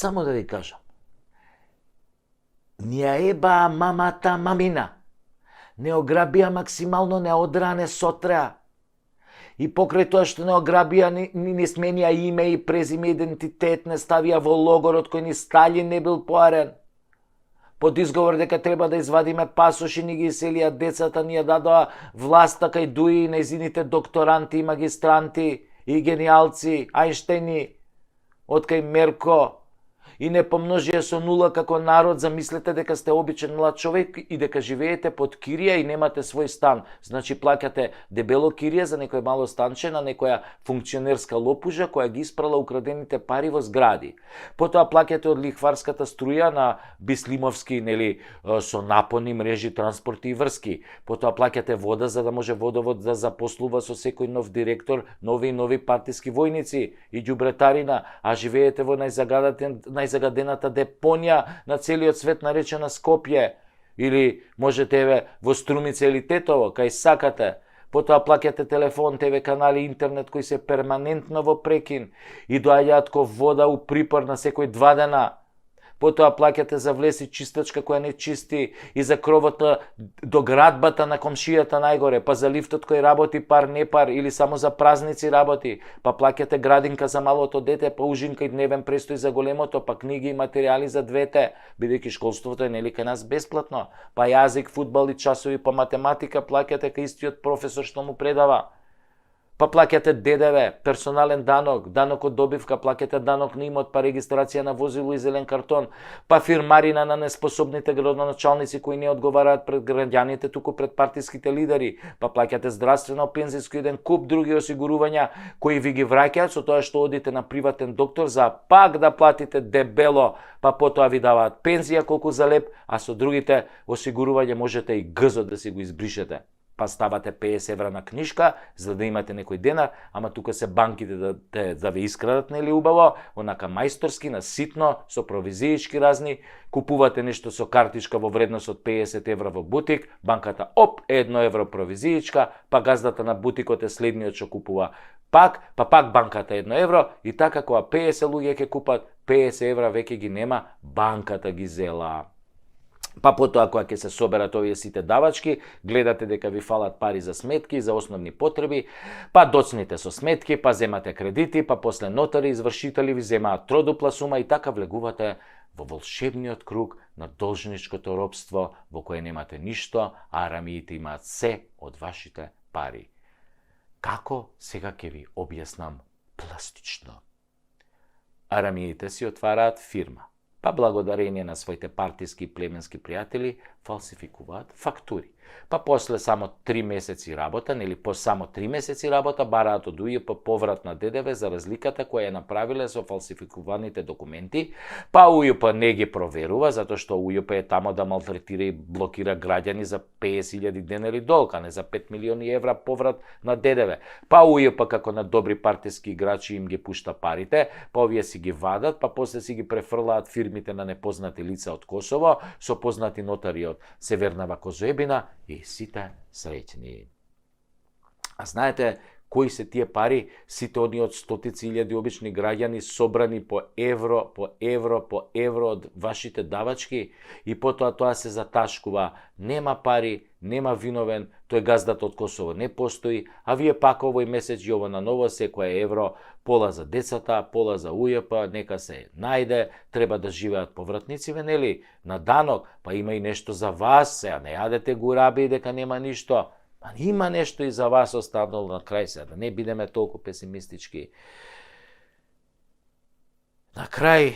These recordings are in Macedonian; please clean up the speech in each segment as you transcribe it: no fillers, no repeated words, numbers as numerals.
Само да ви кажам. Ни ја ебаа мамата мамина. Не ограбија максимално, не одра, не сотреа. И покрај тоа што не ограбија, не сменија име и презиме, идентитет, не ставија во логорот кој ни Сталин не бил поарен. Под изговор дека треба да извадиме пасоши, ни ги иселија децата, ни ја дадоа власта кај Дуи и нејзините докторанти и магистранти и гениалци, Ајнштейни, од кај Мерко, и не помножија со нула како народ. Замислете дека сте обичен млад човек и дека живеете под кирија и немате свој стан. Значи плаќате дебело кирија за некој мало станче на некоја функционерска лопужа која ги испрала украдените пари во згради. Потоа плаќате од лихварската струја на Бислимовски, нели, со напони, мрежи, транспорти и врски. Потоа плаќате вода за да може водовод да запослува со секој нов директор, нови и нови партиски војници и ѓубретарина, а живеете во најзагадената депонија на целиот свет наречена Скопје, или можете во Струмица или Тетово, кај сакате. Потоа плаќате телефон, ТВ канали, интернет кои се перманентно во прекин и доаѓаат ко вода у припор на секој 2 дена. Потоа плаќате за влез и чистачка која не чисти, и за кровот до градбата на комшијата најгоре, па за лифтот кој работи пар не пар или само за празници работи, па плаќате градинка за малото дете, па ужинка и дневен престој за големото, па книги и материјали за двете, бидејќи школството е нели кај нас бесплатно, па јазик, фудбал и часови по математика плаќате кај истиот професор што му предава. Па плаќате ДДВ, персонален данок, данок од добивка, плаќате данок на имот, па регистрација на возило и зелен картон, па фирмарина на неспособните градоначалници кои не одговараат пред граѓаните, туку пред партиските лидери, па плаќате здравствено, пензиско и еден куп други осигурувања кои ви ги враќаат со тоа што одите на приватен доктор за пак да платите дебело, па потоа ви даваат пензија колку за леп, а со другите осигурувања можете и гзот да си го избришете. Па ставате 50 евра на книжка, за да имате некој денар, ама тука се банките да ви искрадат, нели убаво, онака мајсторски, на ситно, со провизиички разни, купувате нешто со картичка во вредност од 50 евра во бутик, банката оп, 1 евро провизиичка, па газдата на бутикот е следниот што купува пак банката 1 евро, и така кога 50 луѓе ќе купат, 50 евра веќе ги нема, банката ги зела. Па потоа кога ќе се соберат овие сите давачки, гледате дека ви фалат пари за сметки, за основни потреби, па доцните со сметки, па земате кредити, па после нотари извршители ви земаат тродупла сума и така влегувате во волшебниот круг на должничкото робство во кое немате ништо, а арамиите имаат се од вашите пари. Како сега ќе ви објаснам пластично. Арамиите си отвараат фирма, па благодарение на своите партиски и племенски пријатели фалсификуваат фактури. Па после само 3 месеци работа, нели по само 3 месеци работа, бараат од УЈП поврат на ДДВ за разликата која ја направиле со фалсификуваните документи, па УЈП не ги проверува, затоа што УЈП е тамо да малтретира и блокира граѓани за 50.000 денари долг, а не за 5 милиони евра поврат на ДДВ. Па УЈП како на добри партиски играчи им ги пушта парите, па овие си ги вадат, па после си ги префрлаат фирмите на непознати лица од Косово, со познати нотари од Северна Вакозоебина, и сите среќни. А знаете кои се тие пари, сите они од стотици илјади обични граѓани собрани по евро од вашите давачки, и потоа тоа се заташкува. Нема пари, нема виновен, тој газдата од Косово не постои, а вие пак овој месец и ово на ново секоја евро, пола за децата, пола за УЈП, нека се најде, треба да живеат повратници, нели, на данок, па има и нешто за вас, сега не јадете гураби дека нема ништо. А има нешто и за вас останало на крај се, да не бидеме толку песимистички. На крај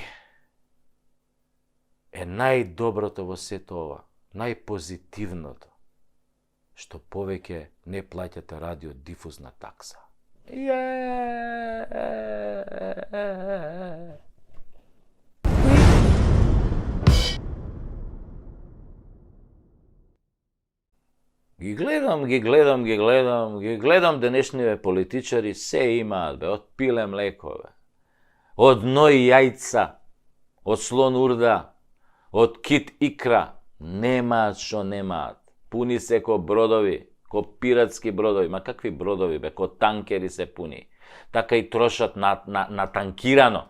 е најдоброто во сето ова, најпозитивното, што повеќе не плаќате радиодифузна такса. Ги гледам денешниве политичари, се имаат, од пиле млеко, од ној јајца, од слон урда, од кит икра, немаат што немаат. Пуни се ко бродови, ко пиратски бродови, ма какви бродови, ко танкери се пуни. Така и трошат на танкирано.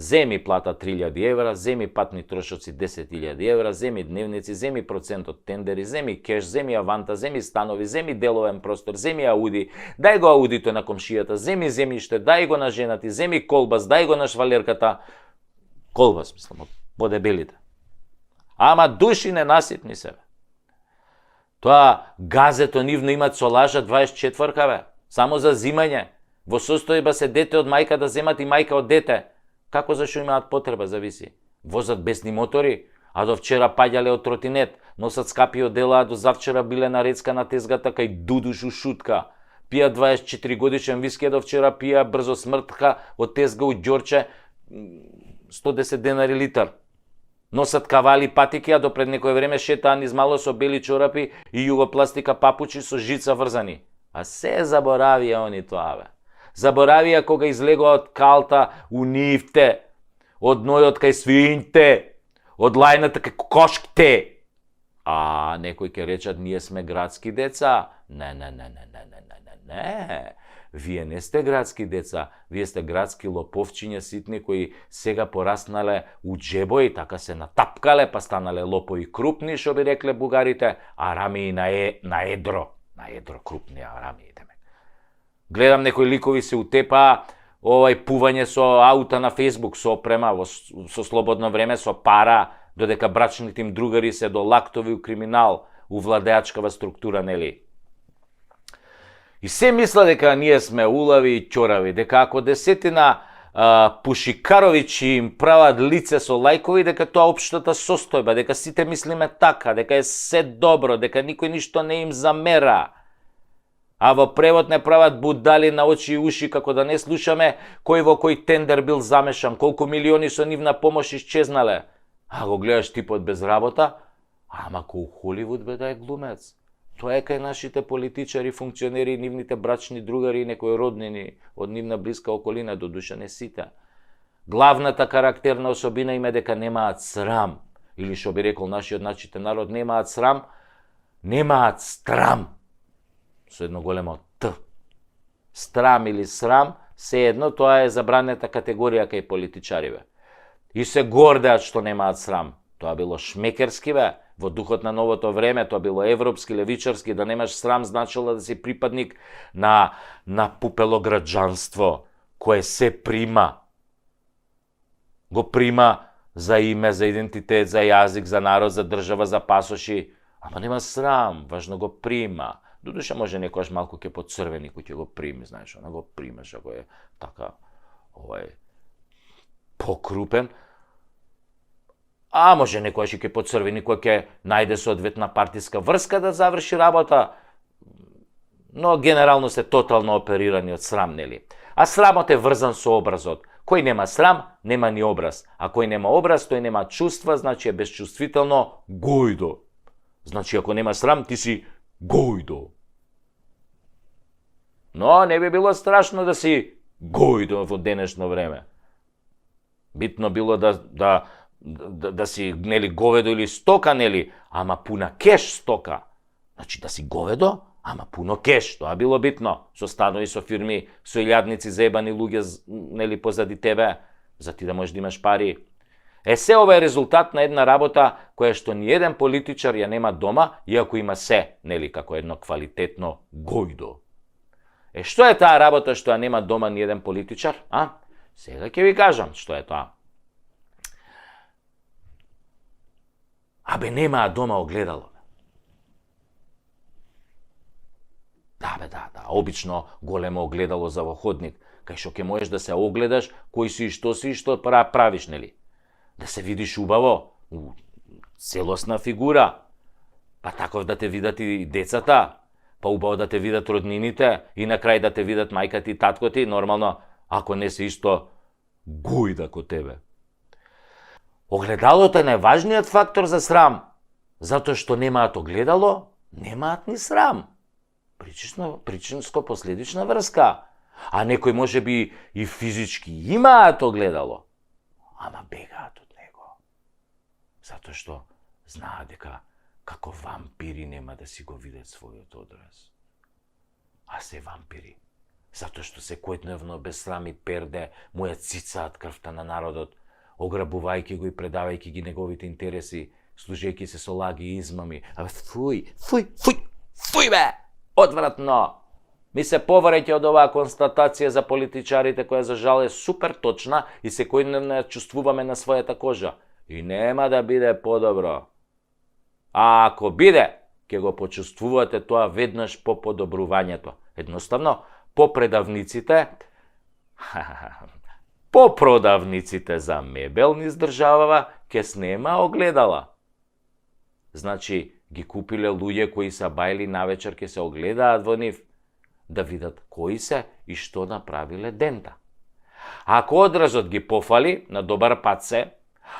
Земи плата 3000 евра, земи патни трошоци 10.000 евра, земи дневници, земи процент од тендери, земи кеш, земи аванта, земи станови, земи деловен простор, земи ауди, дај го аудито на комшијата, земи земјиште, дај го на женати, земи колбас, дај го на швалерката. Колбас, мислам, по дебелите. Ама души не наситни се. Тоа газето нивно имат со лажа 24-ка, бе. Само за зимање. Во состојба се дете од мајка да земат и мајка од дете. Како зашо имаат потреба, зависи. Возат бесни мотори, а до вчера паѓале од тротинет, носат скапи одела, а до завчера биле на рецка на тезгата кај Дудуш шутка. Пија 24 годишен виски, а до вчера пија брзо смртка од тезга у Ѓорче 110 денари литар. Носат кавали патики, а до пред некој време шетаа низ мало со бели чорапи и југопластика папучи со жица врзани. А се заборавија они тоа, бе. Заборавија кога излегоа од калта у нивте, од нојот кај свињте, од лајната кај кошките. А некои ќе речат, ние сме градски деца. Не. Вие не сте градски деца, вие сте градски лоповчиња ситни кои сега пораснале у джебои, така се натапкале, па станале лопови крупни, шо би рекле бугарите, а рамии на едро крупни рамии. Гледам некои ликови се утепаа, пување со аута на Фейсбук, со опрема, со слободно време, со пара, додека брачните им другари се до лактови у криминал, у владеачкава структура, нели? И се мисла дека ние сме улави и ќорави, дека ако десетина пушикаровичи им прават лице со лајкови, дека тоа општата состојба, дека сите мислиме така, дека е се добро, дека никој ништо не им замера. А во превод не прават будали на очи и уши, како да не слушаме кој во кој тендер бил замешан, колку милиони со нивна помош исчезнале. А го гледаш типот без работа, ама кој Холивуд бе да е глумец. Тоа е кај нашите политичари, функционери, нивните брачни другари и некои роднини од нивна блиска околина, до душа не сите. Главната карактерна особина им е дека немаат срам, или што би рекол нашиот народ, немаат срам, немаат страм. Со едно големо Т. Страм или срам, се едно, тоа е забранета категорија кај политичариве. И се гордеат што немаат срам. Тоа било шмекерски, бе, во духот на новото време, тоа било европски, левичарски, да немаш срам значило да си припадник на пупелограđанство, кое се прима. Го прима за име, за идентитет, за јазик, за народ, за држава, за пасоши. Ама нема срам, важно го прима. Додуша може некојаш малку ќе поцрвени кој ќе го прими, знаеш, она го примеш, ако е така, покрупен. А може некојаш и ќе поцрвени кој ќе најде соодветна партиска врска да заврши работа. Но генерално се тотално оперирани од срам, нели? А срамот е врзан со образот. Кој нема срам, нема ни образ. А кој нема образ, тој нема чувства, значи е безчувствително гојдо. Значи ако нема срам, ти си гојдо. Но не би било страшно да си гојдо во денешно време. Битно било да си, нели, говедо или стока, нели, ама пуна кеш стока. Значи да си говедо, ама пуно кеш, тоа било битно. Со станови, со фирми, со илјадници заебани луѓе, нели, позади тебе, за ти да можеш да имаш пари. Се ова е резултат на една работа која што ни еден политичар ја нема дома, иако има се, нели, како едно квалитетно гојдо. Што е таа работа што ја нема дома ни еден политичар? Сега ќе ви кажам што е тоа. Немаа дома огледало. Да, обично големо огледало за во ходник, кај што ќе можеш да се огледаш кој си и што правиш, нели? Да се видиш убаво, целосна фигура, па таков да те видат и децата, па убаво да те видат роднините и на крај да те видат мајка ти и татко ти, нормално, ако не се исто гојда ко тебе. Огледалото е најважниот фактор за срам, затоа што немаат огледало, немаат ни срам. Причинско-последична врска. А некој може би и физички имаат огледало, ама бегаат од него. Затоа што знаат дека како вампири нема да си го видат својот одраз. А се вампири. Затоа што секојдневно без срам и перде му ја цицаат крвта на народот, ограбувајќи го и предавајќи ги неговите интереси, служејќи се со лаги и измами. Абе, фуј бе! Одвратно! Ми се повреќе од оваа констатација за политичарите, која за жал е супер точна и секојдневно ја чувствуваме на својата кожа. И нема да биде подобро. А ако биде, ќе го почувствувате тоа веднаш по подобрувањето. Едноставно, по продавниците за мебел низ државава ќе снема огледала. Значи, ги купиле луѓе кои са бајли навечер ќе се огледаат во нив, да видат кои се и што направиле дента. Ако одразот ги пофали, на добар пат се,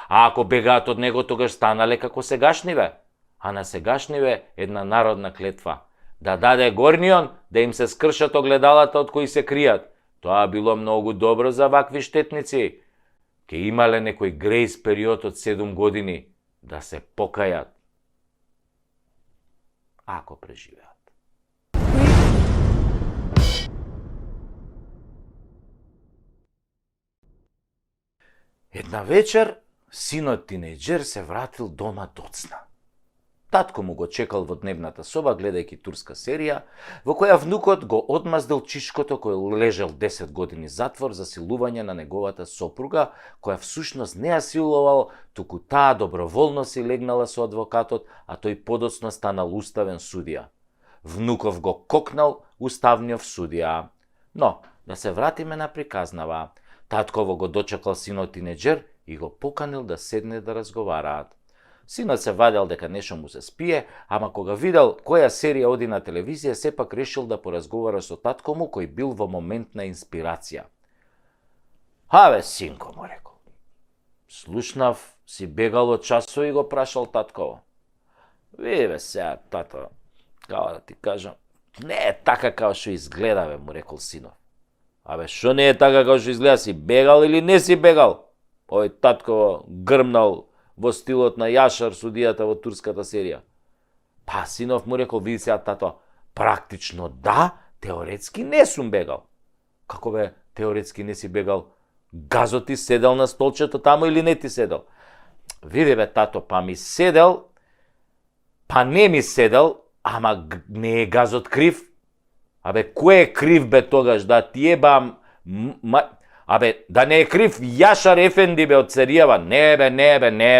а ако бегаат од него, тогаш станале како сегашниве. А на сегашниве една народна клетва. Да даде горнион, да им се скршат огледалата од кои се кријат. Тоа било многу добро за вакви штетници. Ке имале некој грейс период од 7 години да се покајат. Ако преживеат. Една вечер, синот тинејџер се вратил дома доцна. Татко му го чекал во дневната соба, гледајќи турска серија, во која внукот го одмаздил чишкото кој лежел 10 години затвор за силување на неговата сопруга, која всушност не ја силувал, туку таа доброволно си легнала со адвокатот, а тој подоцна станал уставен судија. Внуков го кокнал уставниот судија. Но, да се вратиме на приказнава. Татково го дочекал синот тинејџер и го поканил да седне да разговараат. Синот се вадел дека нешто му се спие, ама кога видел која серија оди на телевизија, сепак решил да поразговара со татко му, кој бил во момент на инспирација. Абе, синко, му рекол. Слушнав, си бегал од часо и го прашал татково. Бе сега, тато, као да ти кажам, не е така као што изгледа, бе, му рекол синов. Абе, шо не е така као што изгледа, си бегал или не си бегал? Овој татково грмнал во стилот на Јашар, судијата во турската серија. Па, синов му рекол, види сега, тато, практично да, теоретски не сум бегал. Како бе, теоретски не си бегал? Газо ти седел на столчето таму или не ти седел? Види бе, тато, па ми седел, па не ми седел, ама не е газот крив? Абе, кој е крив бе тогаш, да ти ебам... Абе, да не е крив Јашар Ефенди бе од Церијава? Не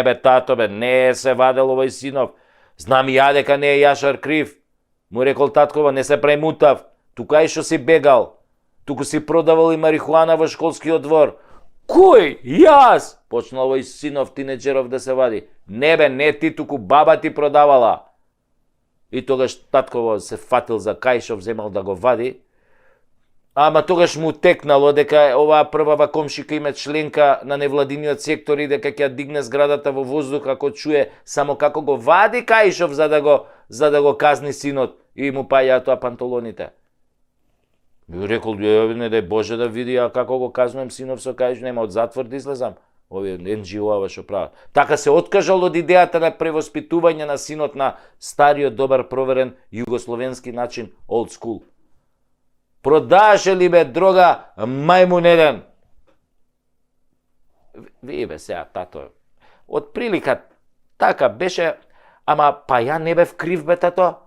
бе, тато бе, не е се вадел овој синов. Знам и ја дека не е Јашар крив. Му рекол таткова, не се премутав. Тука и што си бегал. Туку си продавал и марихуана во школскиот двор. Кој? Јас? Почнал овој синов тинеџеров да се вади. Не бе, не ти, туку баба ти продавала. И тогаш татково се фатил за кајшов, земал да го вади. Ама тогаш му текнало дека оваа првава комшика име членка на невладиниот сектор и дека ќе дигне зградата во воздух ако чуе само како го вади кајшов за да го казни синот и му паѓаат тоа панталоните. Би рекол, не дај Боже да види како го казнувам синов со кајшов, нема од затвор да излезам. Овие NGO-ава што прават. Така се откажал од идејата на превоспитување на синот на стариот добар проверен југословенски начин, old school. Продаше ли бе дрога мајмун еден? Ви бе сега, тато, од прилика така беше, ама па ја не бев крив бе, тато.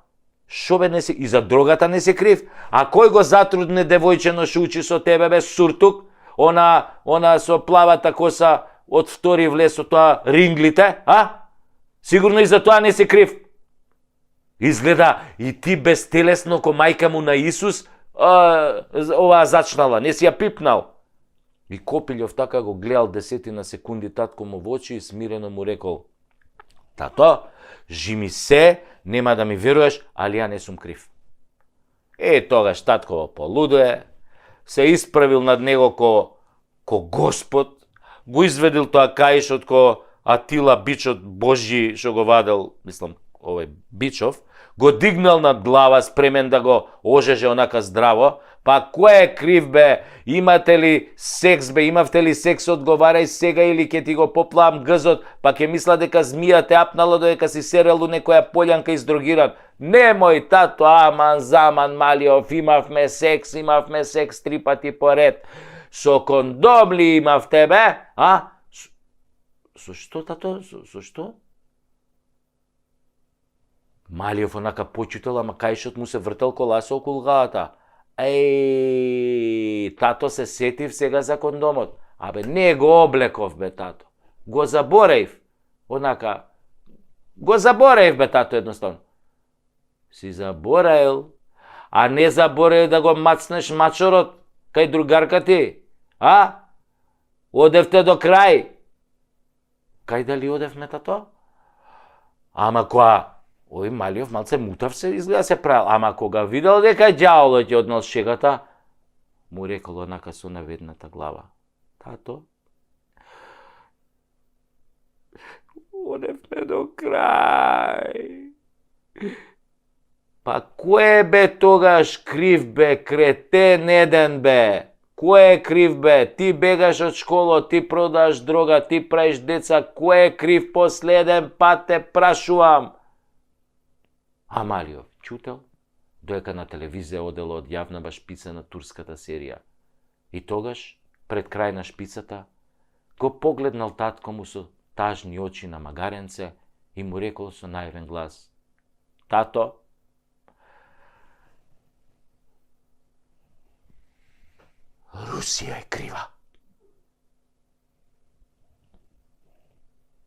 Шо бе не си, и за дрогата не си крив? А кој го затрудне девојчено шо учи со тебе бе, суртук? Она со плавата коса од втори влез со тоа ринглите, а? Сигурно и за тоа не си крив. Изгледа и ти безтелесно ко мајка му на Исус, оваа зачнала, не си ја пипнал. И Копилјов така го гледал 10 секунди татко му во очи и смирено му рекол: тато, жими се, нема да ми веруваш, али ја не сум крив. Тогаш татко полудое, се исправил над него ко Господ, го изведил тоа каишот ко Атила бичот Божји што го вадел, мислам, овој Бичов, го дигнал над глава спремен да го ожеже онака здраво, Па кој е крив бе? Имате ли секс бе? Имавте ли секс? Одговарај сега или ќе ти го поплавам гзот, па ќе мисла дека змија те апнала додека си серел у некоја полјанка издрогиран. Немој, тато, аман, заман, Малиов, имавме секс 3 пати поред. Со кондом ли имавте бе? А? Со што, тато? Со што? Малиов онака почутел, ама кајшот му се вртел коласа околу главата. Еј, тато се сетив сега за кондомот. Абе, не го облеков бе, тато. Го забореив. Онака, го забореив бе, тато, едноставно. Си забораил, а не забораил да го мацнеш мачорот кај другарка ти. А? Одевте до крај. Кај дали одевме, тато? Ама која... Ој Малиов малце мутав се изгледа се правил, ама кога видел дека ѓаволот ќе однел шегата, му рекол онака со наведната глава. Тато, одевме до крај. Па кој бе тогаш крив бе, кретен еден бе? Кој е крив бе? Ти бегаш од школа, ти продаш дрога, ти правиш деца, кој е крив? Последен пат те прашувам. А Малиов чутел, доека на телевизија одела одјавнава шпица на турската серија. И тогаш, пред крај на шпицата, го погледнал татко му со тажни очи на магаренце и му рекол со наивен глас: Тато, Русија е крива.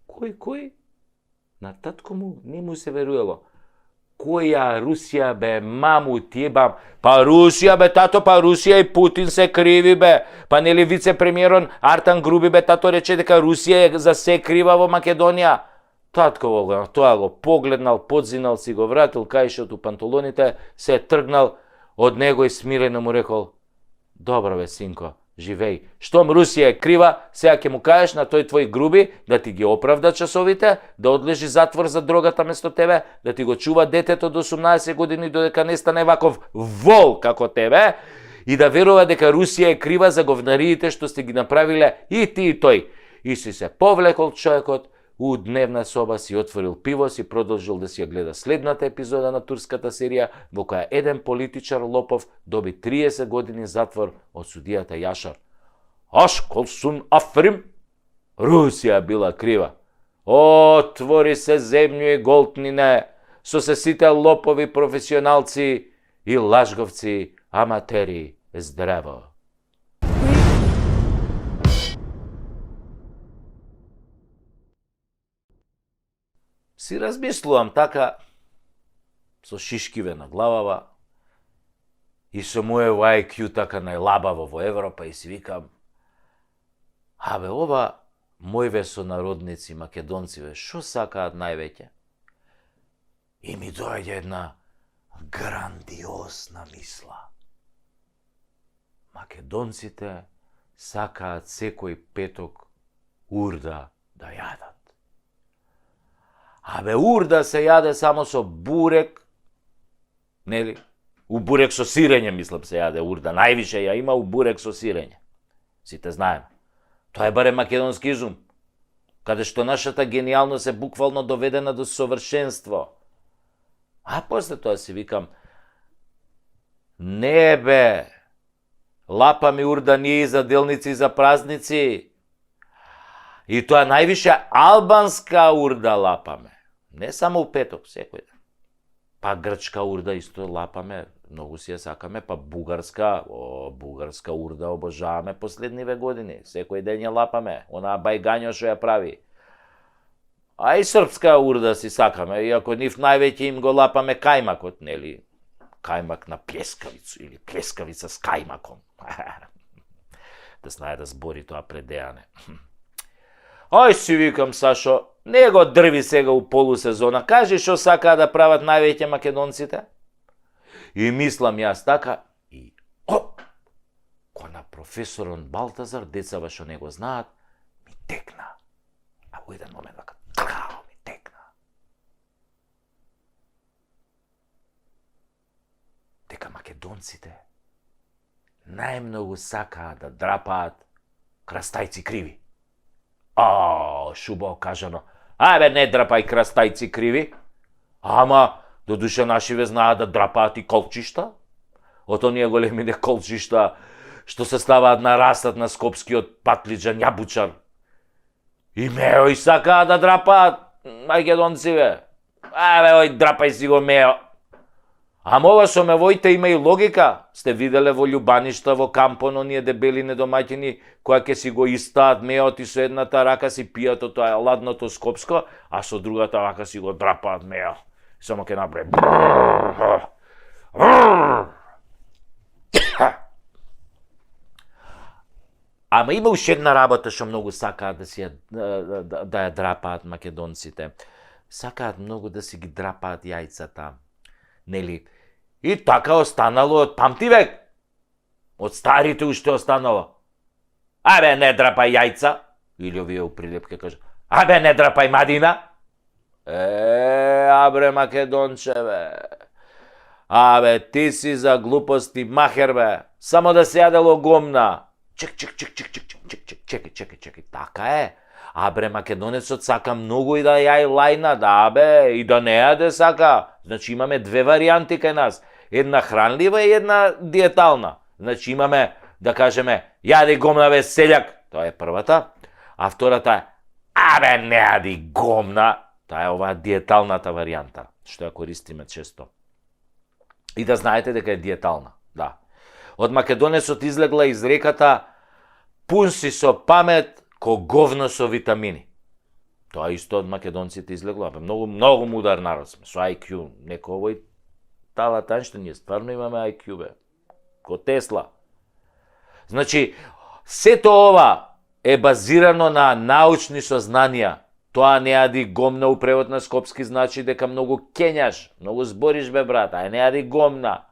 Кој? На татко му не му се веруело. Која Русија бе, маму ти ебам? Па Русија бе, тато, па Русија и Путин се криви бе. Па нели вице-премиерон Артан Груби бе, тато рече дека Русија е за се крива во Македонија. Татко го, тоа го погледнал, подзинал си го вратил кајшот у панталоните, се тргнал од него и смирено му рекол: Добро бе, синко, живеј. Штом Русија е крива, сега ќе му кажеш на тој твој Груби да ти ги оправда часовите, да одлежи затвор за дрогата место тебе, да ти го чува детето до 18 години додека не стане ваков вол како тебе и да верува дека Русија е крива за говнариите што сте ги направиле и ти и тој. И си се повлекол човекот у дневна соба, си отворил пиво, си продолжил да си ја гледа следната епизода на турската серија, во која еден политичар лопов доби 30 години затвор од судијата Јашар. Ашколсун Африм, Русија била крива. Отвори се земју и голтнине, со се сите лопови професионалци и лажговци, аматери, здраво. Си размислувам така, со шишкиве на главава и со мојево IQ така најлабаво во Европа и си викам: Абе, ова мојве сонародници македонциве, шо сакаат највеќе? И ми доаѓа една грандиозна мисла. Македонците сакаат секој петок урда да јадат. Абе, урда се јаде само со бурек, нели? У бурек со сирење, мислам, се јаде урда. Највише ја има у бурек со сирење. Сите знаеме. Тоа е барем македонски изум, каде што нашата генијалност е буквално доведена до совршенство. А после тоа си викам: не бе, лапа ми урда ние и за делници и за празници. И тоа највише албанска урда лапаме. Не само у петок, секој ден. Па грчка урда исто лапаме, многу си ја сакаме, па бугарска урда обожаваме последниве години. Секој ден ја лапаме, онаа бајгањо што ја прави. А и српска урда си сакаме, иако нив највеќе им го лапаме кајмакот, нели? Кајмак на плескавицу или плескавица с кајмаком. Да знае да збори тоа предејане. Ај си викам, Сашо, не го дрви сега у полусезона, кажи што сакаа да прават највеќе македонците. И мислам јас така, и ко на професорон Балтазар, децава што не го знаат, ми текна. А во еден момент така, ми текна. Дека македонците најмногу сакаат да драпаат крастајци криви. Шубаво кажано. Ајбе, не драпај крастајци криви. Ама, додуше нашиве знаат да драпаат и колчишта. Од оние големите колчишта што се ставаат на растат на скопскиот патлиџан јабучар. И Мео и сакаат да драпаат македонциве. Ајбе, ој, драпај си го Мео. Ама ова со мевоите има и логика. Сте виделе во љубаништа, во кампон, оние дебели недомаќини, која ќе си го истаат Меот и со едната рака си пијат од тоа ладното скопско, а со другата рака си го драпаат Мео. Само ќе направи. Ама има уште една работа што многу сакаат да ја драпаат македонците. Сакаат многу да си ги драпаат јајцата. Нели? И така останало од памтивек. Од старите уште останало. Абе, не драпај јајца. Или овие у прилепке кажа. Абе, не драпај мадина. Абре, македончеве. Абе, ти си за глупости махер, бе. Само да се јадело гомна. Чекај. Така е. Абре, македонецот сака многу и да јај лајна, да, бе, и да не јаде сака. Значи имаме две варијанти кај нас. Една хранлива и една диетална. Значи имаме, да кажеме, јади гомна, бе, селјак. Тоа е првата. А втората е, абе, не јади гомна. Тоа е оваа диеталната варијанта, што ја користиме често. И да знаете дека е диетална, да. Од македонецот излегла изреката пун си со памет ко говно со витамини. Тоа исто од македонците излегло, многу мудар народ сме, со IQ, неко овој талатан што ние стварно имаме IQ, бе, ко Тесла. Значи, сето ова е базирано на научни сознанија. Тоа не јади гомна у превод на скопски значи дека многу кењаш, многу збориш, бе, брат, ај не јади гомна.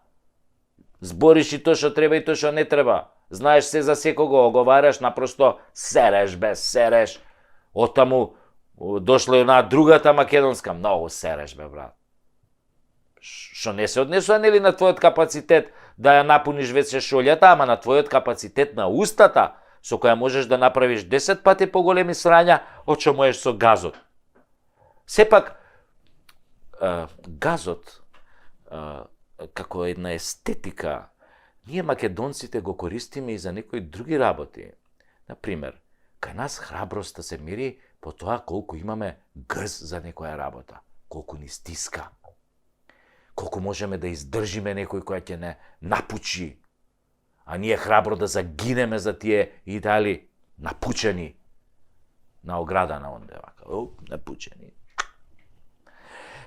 Збориш и тоа што треба и тоа што не треба. Знаеш се за секого, оговараш, напросто сереш, бе, сереш. Отаму дошла и онаа другата македонска, многу сереш, бе, брат. Што не се однесува, нели, на твојот капацитет да ја напуниш веќе шолјата, ама на твојот капацитет на устата, со која можеш да направиш 10 пати поголеми срања од што можеш со газот. Сепак, газот, како една естетика, ние македонците го користиме и за некои други работи. Например, кај нас храброста се мери по тоа колку имаме грз за некоја работа, колку ни стиска, колку можеме да издржиме некој кој ќе не напучи, а ние храбро да загинеме за тие идеали напучени на ограда на онде, напучени.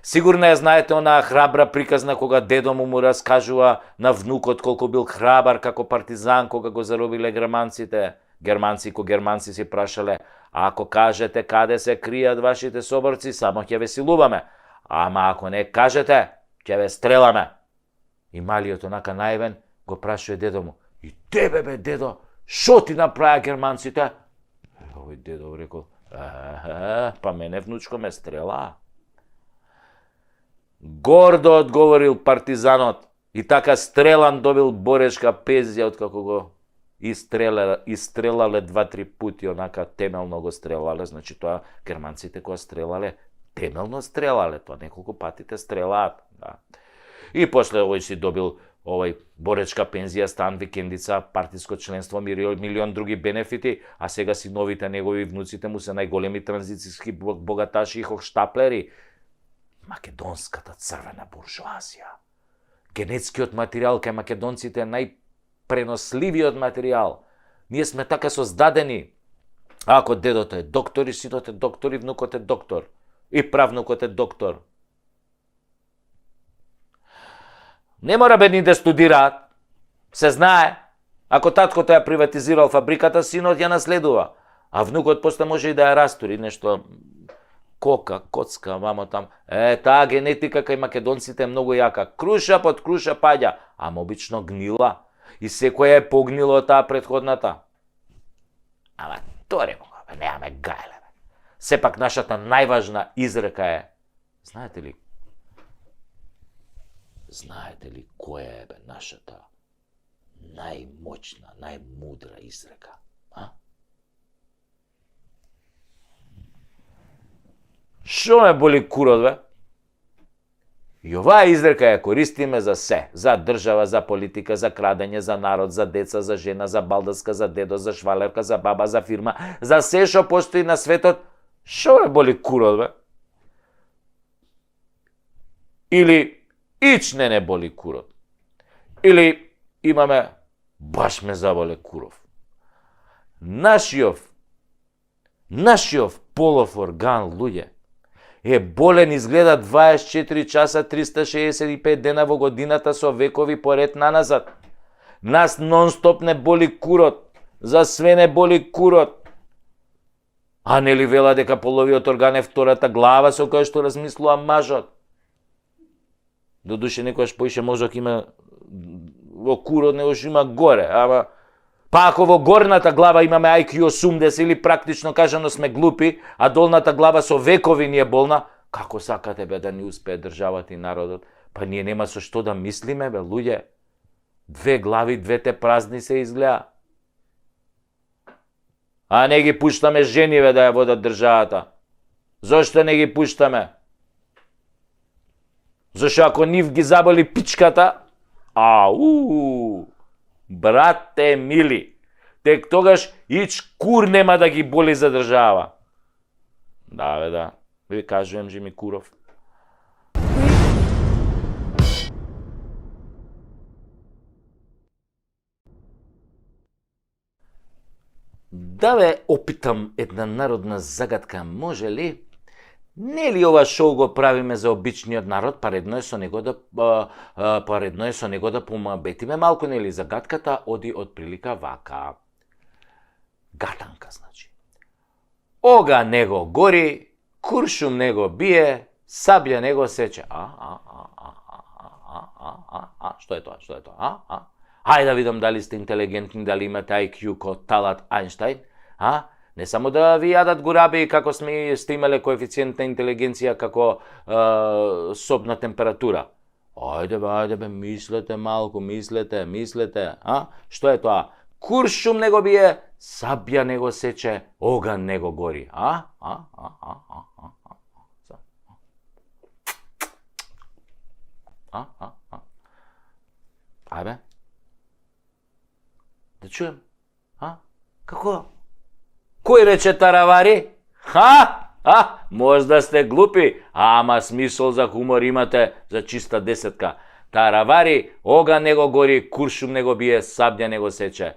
Сигурно ја знаете онаа храбра приказна кога дедо му раскажува на внукот колку бил храбар како партизан кога го заробиле германците. Германци си прашале, ако кажете каде се кријат вашите соборци, само ќе ве силуваме. Ама ако не кажете, ќе ве стреламе. И малиот онака наивен го прашува дедо му, и тебе, бе, дедо, шо ти направија германците? Овој дедо рекол, па мене внучко ме стрела. Гордо одговорил партизанот и така стрелан добил борешка пензија откако го истрелале 2-3 пути, онака темелно го стрелале, значи тоа германците кога стрелале, темелно стрелале, тоа неколку пати те стрелаат, да. И после овој си добил боречка пензија, стан, викендица, партиско членство, милион други бенефити, а сега синовите негови внуците му се најголеми транзицијски богаташи и хохштаплери. Македонската црвена буржуазија. Генетскиот материјал кај македонците е најпреносливиот материјал. Ние сме така создадени. Ако дедото е доктор и синот е доктор и внукот е доктор и правнукот е доктор. Не мора бе ни да студираат. Се знае. Ако таткото ја приватизирал фабриката, синот ја наследува. А внукот после може и да ја растури нешто кока, коцка, мамо там. Таа генетика кај македонците е многу јака. Круша под круша паѓа, ама обично гнила. И секоја е погнило од таа претходната. Ама торе мога, немаме гајле. Сепак нашата најважна изрека е, знаете ли која е нашата најмоćна, најмудра изрека. Шо ме боли курот, бе? И оваа изрека ја користиме за се, за држава, за политика, за крадење, за народ, за деца, за жена, за балдаска, за дедо, за швалерка, за баба, за фирма, за се што постои на светот. Шо ме боли курот, бе? Или ич не боли курот. Или имаме баш ме заболе куров. Нашиов полов орган, луѓе, е болен изгледа 24 часа 365 дена во годината со векови поред наназад. Нас нон-стоп не боли курот, за све не боли курот. А нели вела дека половиот орган е втората глава со која што размислува мажот? Додуше некојаш поише мозок има во курот него што има горе, ама па ако во горната глава имаме IQ 80 или практично кажано сме глупи, а долната глава со векови ни е болна, како сакате бе да ни успее државата и народот? Па ние нема со што да мислиме, бе, луѓе. Две глави, двете празни се изгледа. А не ги пуштаме жениве да ја водат државата. Зошто не ги пуштаме? Зашто ако нив ги заболи пичката, брате мили, тек тогаш ич кур нема да ги боли за држава. Да, бе, да. Ви кажувам, Жими Куров. Да бе, опитам една народна загадка, може ли? Не ли ова шоу го правиме за обичниот народ, па редно е со него да помабетиме малку, нели? Загадката оди од прилика вака. Гатанка, значи. Ога него гори, куршум него бие, сабља него сече. Што е тоа? Што е тоа? Хајде да видам дали сте интелигентни, дали имате IQ ко Талат Ајнштајн, Не само да ви јадат гураби како сте имале коефициент на интелигенција како собна температура. Ајде бе, мислете малку, мислете, Што е тоа? Куршум него бие, сабја него сече, оган него гори, Ајде. Да чуем, Како? Кој рече таравари? Можда сте глупи, ама смисол за хумор имате за чиста десетка. Таравари, оган него гори, куршум него бие, сабља него сече.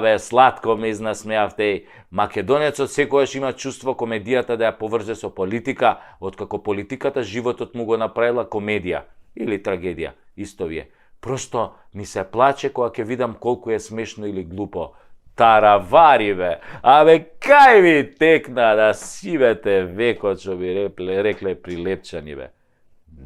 Бе, сладко ме изнасмеавте. Македонецот секојаш има чувство комедијата да ја поврзе со политика, откако политиката животот му го направила комедија или трагедија, исто вие. Просто ми се плаче кога ќе видам колку е смешно или глупо. Таравари, бе. Кај ви текна да сивете векот, што би рекле прилепчани, бе.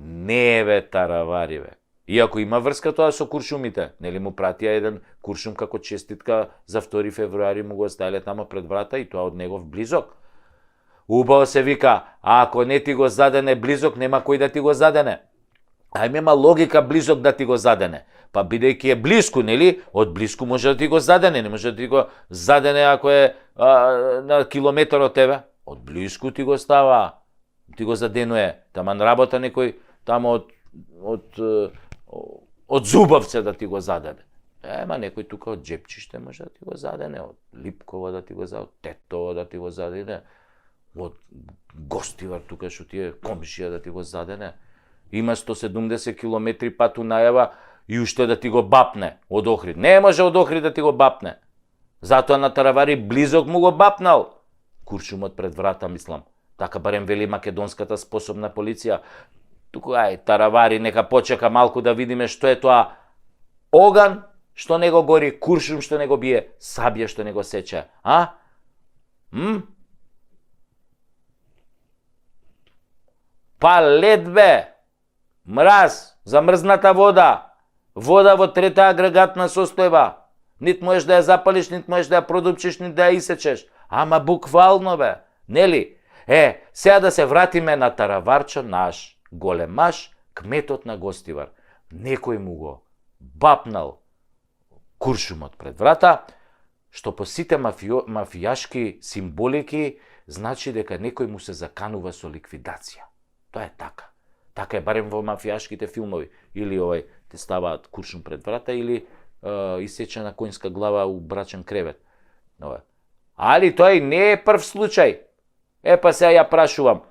Не, бе, таравари, бе. Иако има врска тоа со куршумите, нели му пратија еден куршум како честитка за 2 февруари, му го оставиле тамо пред врата и тоа од негов близок. Убаво се вика, ако не ти го задене близок, нема кој да ти го задене. Има логика близок да ти го задене. Па бидејќи е блиску, нели? Од блиску може да ти го задене, не може да ти го задене ако е на километар од тебе. Од блиску ти го става, ти го заденуе. Таман работа некој тамо од Зубовце да ти го задене. Ема некој тука од Джепчиште може да ти го задене, од Липково да ти го задене, од Тетово да ти го задене, од Гостивар тука што ти е комшија да ти го задене. Има 170 километри пат у најава и уште да ти го бапне од Охрид. Не може од Охрид да ти го бапне. Затоа на таравари близок му го бапнал. Куршумот пред врата, мислам. Така барем вели македонската способна полиција. Туку, таравари, нека почека малку да видиме што е тоа. Оган што него гори, куршум што него бие, сабја што него сече. Па лед, бе. Мраз, замрзната вода. Вода во трета агрегатна состојба. Нит можеш да ја запалиш, нит можеш да ја продупчиш, нит да ја исечеш. Ама буквално, бе. Нели? Сега да се вратиме на тараварчо наш, големаш, кметот на Гостивар. Некој му го бапнал куршумот пред врата, што по сите мафијашки символики значи дека некој му се заканува со ликвидација. Тоа е така. Така е барем во мафијашките филмови. Или те ставаат куршум пред врата, или исечена конјска глава у брачен кревет. Али тој не е прв случај. Па се ја прашувам.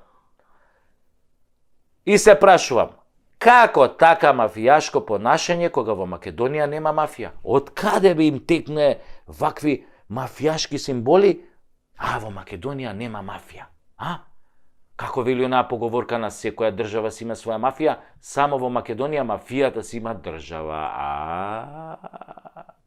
И се прашувам, како така мафијашко понашање кога во Македонија нема мафија? Од каде би им текне вакви мафијашки символи, а во Македонија нема мафија? Како вели онаа поговорка на секоја држава си има своја мафија, само во Македонија мафијата си има држава.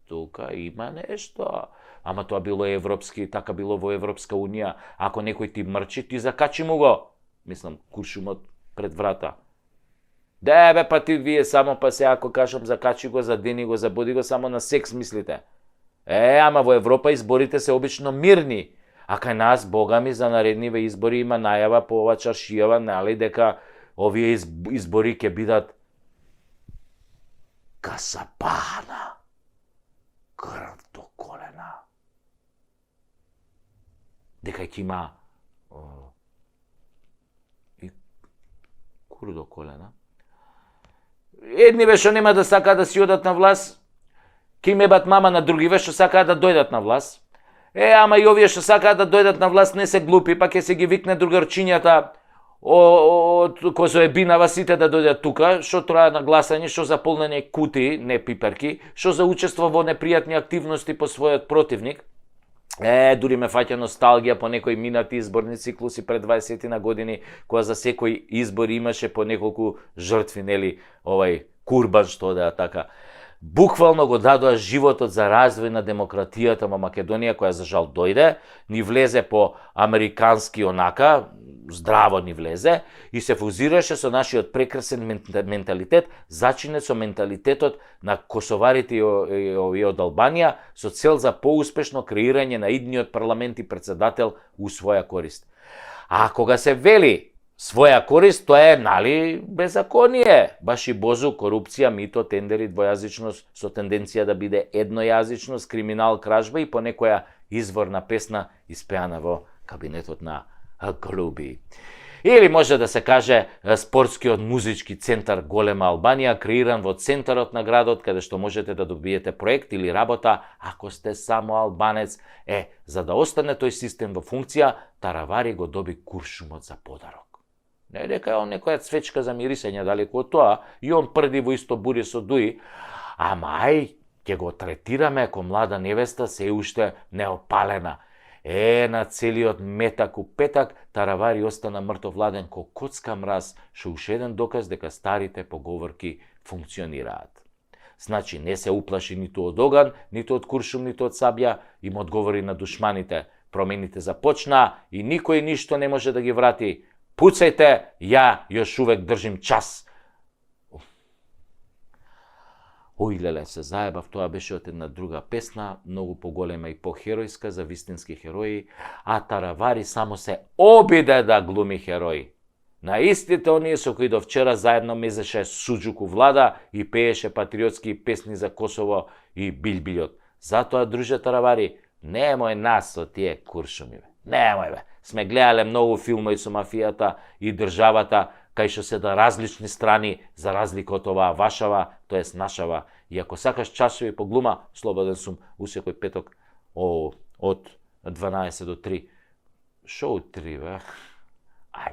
Тука има нешто. Ама тоа било европски, така било во Европска унија. Ако некој ти мрчи, ти закачи му го. Мислам, куршумот пред врата. Па ти вие само па се ако кажам закачи го, задени го, забуди го, само на секс мислите. Ама во Европа изборите се обично мирни. А кај нас, бога ми, за наредниве избори има најава по ова чаршијава, нали, дека овие избори ќе бидат касапана, крв до колена. Дека ќе има и кур до колена. Едниве што нема да сакаат да си одат на власт, ќе мебат мама на другиве што сакаат да дојдат на власт. Ама и овие што сакаат да дојдат на власт не се глупи, па ќе се ги викне другарчињата од Козоебинава сите да дојдат тука, што трае на гласање, што за полнење кутии, не пиперки, што за учество во непријатни активности по својот противник. Дури ме фаќа носталгија по некои минати изборни циклуси пред 20 на години, кога за секој избор имаше по неколку жртви, нели, курбан што да така. Буквално го дадоа животот за развој на демократијата во Македонија, која за жал дојде, ни влезе по американски онака, здраво ни влезе, и се фузираше со нашиот прекрасен менталитет, зачинет со менталитетот на косоварите и од Албанија, со цел за поуспешно креирање на идниот парламент и председател у своја корист. А кога се вели своја корист, тоа е, нали, беззаконие. Баш и бозу, корупција, мито, тендери, двојазичност, со тенденција да биде еднојазичност, криминал, кражба и по некоја изворна песна испеана во кабинетот на Груби. Или може да се каже спортскиот музички центар Голема Албанија, креиран во центарот на градот, каде што можете да добиете проект или работа, ако сте само албанец. За да остане тој систем во функција, Таравари го доби куршумот за подарок. Не дека е он некоја цвечка за мирисење далеку од тоа, и он прди во исто бури со дуи, ама ќе го третираме како млада невеста се уште неопалена. На целиот метак у петак, Таравари остана мртовладен ко коцка мраз, што уште еден доказ дека старите поговорки функционираат. Значи, не се уплаши ниту од оган, ниту од куршум, ниту од сабја, им одговори на душманите. Промените започна и никој ништо не може да ги врати. Пуцајте, ја још увек држим час. Леле, се заебав, тоа беше од една друга песна, многу поголема и похеројска за вистински херои, а Таравари само се обиде да глуми херои. На истите оние со кои до вчера заедно мезеше суџуку влада и пееше патриотски песни за Косово и Билбилјот. Затоа, друже Таравари, немој нас со тие куршуми, немој бе. Сме гледале многу филмови со мафијата и државата, кај што се да различни страни, за разлика од оваа вашава, тоест нашава. И ако сакаш часови по глума, слободен сум у секој петок од 12 до 3. Шо од 3, бе?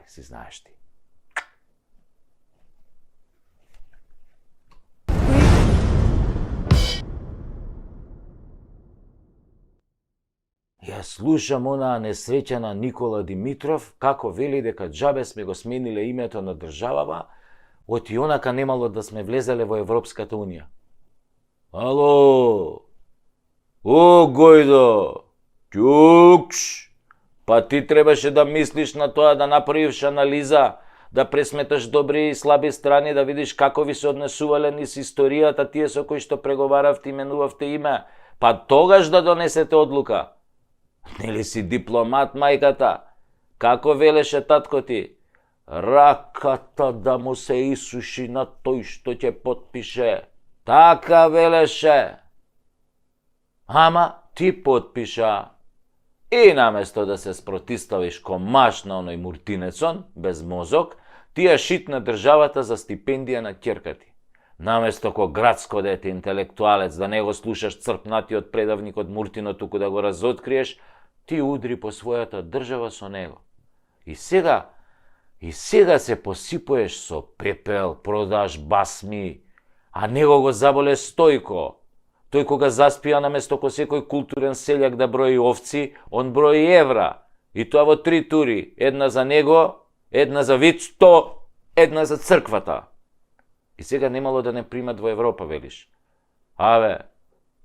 Си знаеш ти. Ја слушам онаа несреќена Никола Димитров, како вели дека џабе сме го смениле името на државава, оти онака немало да сме влезеле во Европската унија. Ало! О, Гојдо! Ќукш! Па ти требаше да мислиш на тоа, да направиш анализа, да пресметаш добри и слаби страни, да видиш како ви се однесувале низ историјата тие со кои што преговаравте и менувавте име, па тогаш да донесете одлука. Нели си дипломат, мајката? Како велеше татко ти? Раката да му се исуши на тој што ќе потпише. Така велеше. Ама ти потпиша. И наместо да се спротиставиш комаш на оној муртинецон, без мозок, ти ја шитна државата за стипендија на ќерка ти. Наместо ко градско дете, интелектуалец, да не го слушаш црпнатиот предавник од Муртино, туку да го разоткриеш, ти удри по својата држава со него. И сега се посипуеш со пепел, продаш басми, а него го заболе Стојко. Тој кога заспија наместо ко секој културен селјак да брои овци, он брои евра. И тоа во 3 тури. Една за него, една за Вицто, една за црквата. И сега немало да не примат во Европа, велиш. Аве,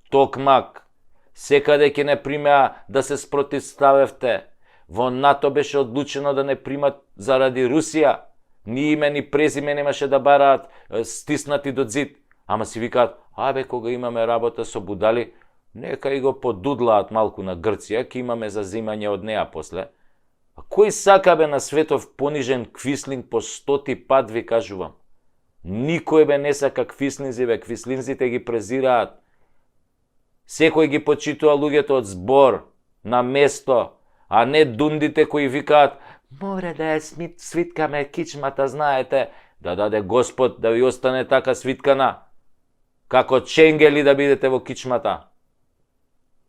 токмак, секаде ќе не примеа да се спротивставевте. Во НАТО беше одлучено да не примат заради Русија. Ни име, ни презиме немаше да бараат стиснати до зид. Ама си викаат, абе, кога имаме работа со будали, нека и го подудлаат малку на Грција, ке имаме зазимање од неа после. А кој сака бе на светов понижен квислинг по 100 пат, ви кажувам? Никој бе не сака квислинзи, бе, квислинзите ги презираат. Секој ги почитува луѓето од збор, на место, а не дундите кои викаат, море да ја свиткаме кичмата, знаете, да даде Господ да ви остане така свиткана, како ченгели да бидете во кичмата.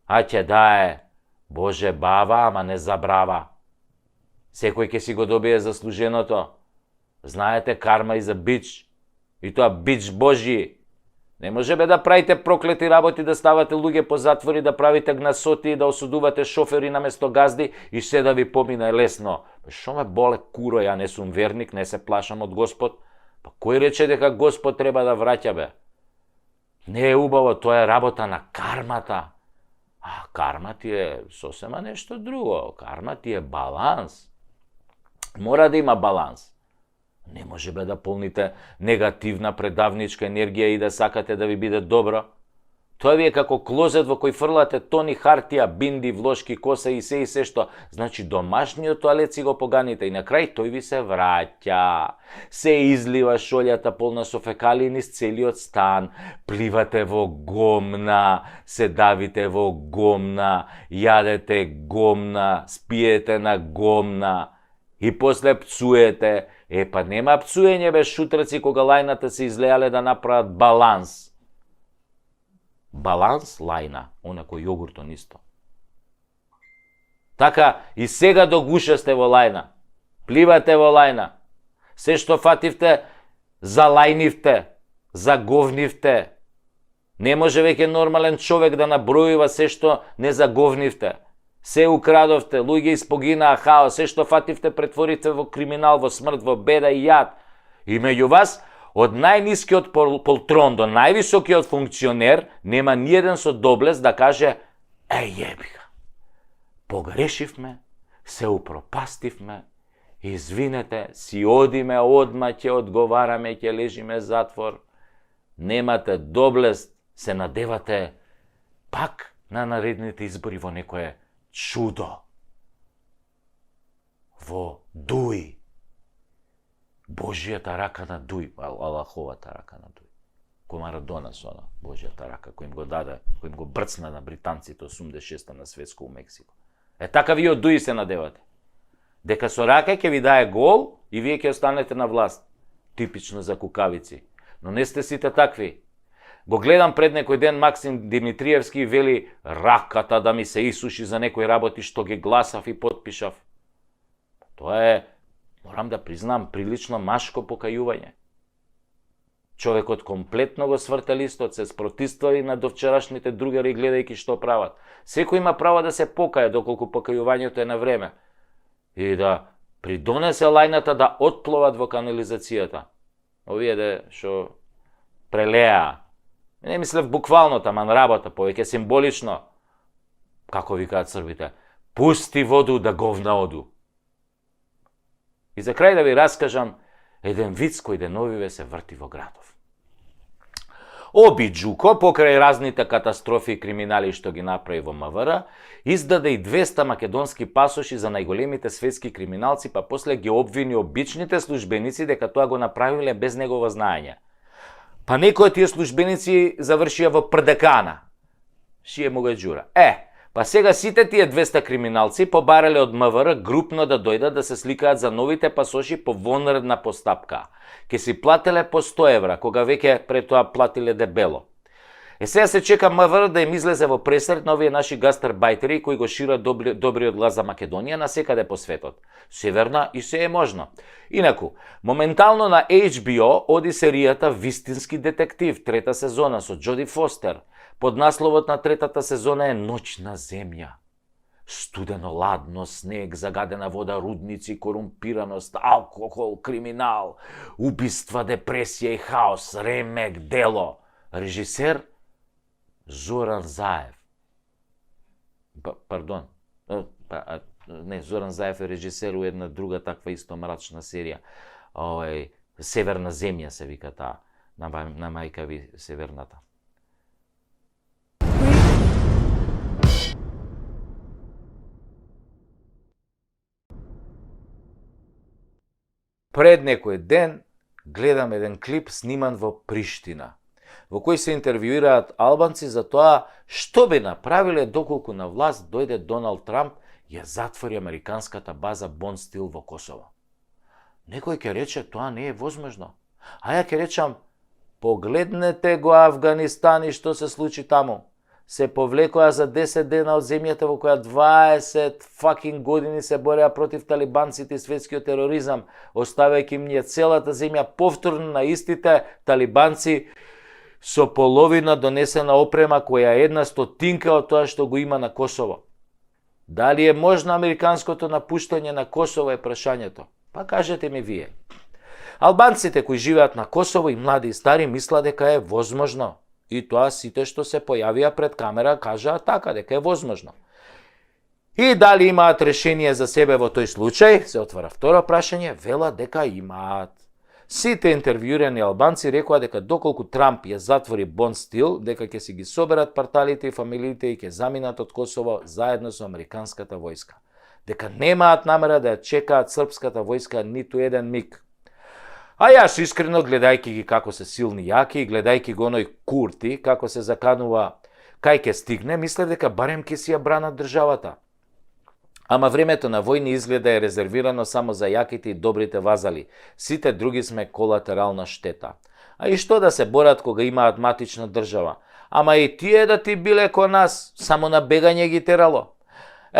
А ќе дае, Боже бава, ама не забрава. Секој ќе си го добие заслуженото. Знаете, карма и за бич. И тоа бич Божи. Не може бе да правите проклети работи, да ставате луѓе по затвори, да правите гнасоти и да осудувате шофери наместо газди и се да ви помине лесно. Шо ме боле куро, ја не сум верник, не се плашам од Господ. Па кој рече дека Господ треба да враќа, бе? Не е убаво, тоа е работа на кармата. А карма ти е сосема нешто друго. Карма ти е баланс. Мора да има баланс. Не може бе да полните негативна предавничка енергија и да сакате да ви биде добро. Тоа ви е како клозет во кој фрлате тони хартија, бинди, влошки, коса и се што. Значи домашниот тоалет си го поганите и на крај тој ви се враќа. Се излива шолјата полна со фекалии низ целиот стан. Пливате во гомна, се давите во гомна, јадете гомна, спиете на гомна и после пцуете. Па нема пцуење бе шутраци кога лајната се излеале да направат баланс. Баланс лајна, онако јогуртон исто. Така и сега до гуша сте во лајна. Пливате во лајна. Се што фативте, залајнивте, заговнивте. Не може веќе нормален човек да набројува се што не заговнивте. Се украдовте, луѓе испогинаа, хаос, се што фативте претворите во криминал, во смрт, во беда и јад. И меѓу вас, од најнискиот полтрон до највисокиот функционер, нема ниеден со доблест да каже, јебига, погрешивме, се упропастивме, извинете, си одиме, одма ќе одговараме, ќе лежиме затвор. Немате доблест, се надевате пак на наредните избори во некое чудо. Во Дуј. Божијата рака на Дуј, Аллаховата рака на Дуј. Кој Марадона со она, Божијата рака, кој им го даде, кој им го брцна на британците 86-та на светско у Мексико. Така вие од Дуј се надевате. Дека со рака ќе ви дае гол и вие ќе останете на власт. Типично за кукавици. Но не сте сите такви. Го гледам пред некој ден Максим Димитриевски и вели раката да ми се исуши за некои работи што ги гласав и потпишав. Тоа е, морам да признам, прилично машко покајување. Човекот комплетно го сврта листот, се спротистави на довчерашните другари гледајќи што прават. Секој има право да се покае доколку покајувањето е на време. И да придонесе лајната да отпловат во канализацијата. Овие што прелеа. Не мислев буквално, таман работа, повеќе символично. Како викаат србите, пусти воду да говна оду. И за крај да ви раскажам еден виц кој деновиве се врти во градов. Оби Джуко, покрај разните катастрофи и криминали што ги направи во МВР, издаде и 200 македонски пасоши за најголемите светски криминалци, па после ги обвини обичните службеници дека тоа го направиле без негово знаење. Па некои од тие службеници завршија во ПРДК-на. шие му го џура. Па сега сите тие 200 криминалци побарале од МВР групно да дојдат да се сликаат за новите пасоши по вонредна постапка. Ке си плателе по 100 евра, кога веќе пред тоа платиле дебело. Сега се чека МВР да им излезе во пресрет на овие наши гастарбајтери кои го шират добриот глас за Македонија насекаде по светот. Северна и се е можно. Инаку, моментално на HBO оди серијата Вистински детектив, 3-та сезона со Джоди Фостер. Под насловот на 3-та сезона е Ноќна земја. Студено, ладно, снег, загадена вода, рудници, корумпираност, алкохол, криминал, убиства, депресија и хаос, ремек, дело. Режисер Зоран Заев. Пардон. Не, Зоран Заев е режисер у една друга таква исто мрачна серија. Северна земја се вика таа. На мајка ви Северната. Пред некој ден гледам еден клип сниман во Приштина, во кој се интервјуираат албанци за тоа што би направиле доколку на власт дојде Доналд Трамп и ја затвори американската база Бонстил во Косово. Некој ќе рече тоа не е возможно. А ја ќе речам, погледнете го Афганистан и што се случи таму. Се повлекоа за 10 дена од земјата во која 20 fucking години се бореа против талибанците и светскиот тероризам, оставајќи им ние целата земја повторно на истите талибанци со половина донесена опрема која е 1/100 од тоа што го има на Косово. Дали е можно американското напуштање на Косово е прашањето? Па кажете ми вие. Албанците кои живеат на Косово и млади и стари мислат дека е возможно. И тоа сите што се појавија пред камера кажаа така, дека е возможно. И дали имаат решение за себе во тој случај, се отвара второ прашање, велат дека имаат. Сите интервјуирани албанци рекоа дека доколку Трамп ја затвори Бонстил, дека ќе си ги соберат парталите и фамилиите и ќе заминат од Косово заедно со американската војска. Дека немаат намера да ја чекаат српската војска ниту еден миг. А јас искрено, гледајќи ги како се силни и јаки и гледајќи го оној Курти, како се заканува кај ќе стигне, мислев дека барем ќе си ја бранат државата. Ама времето на војни изгледа е резервирано само за јаките и добрите вазали. Сите други сме колатерална штета. А и што да се борат кога имаат матична држава? Ама и тие да ти биле ко нас, само на бегање ги терало.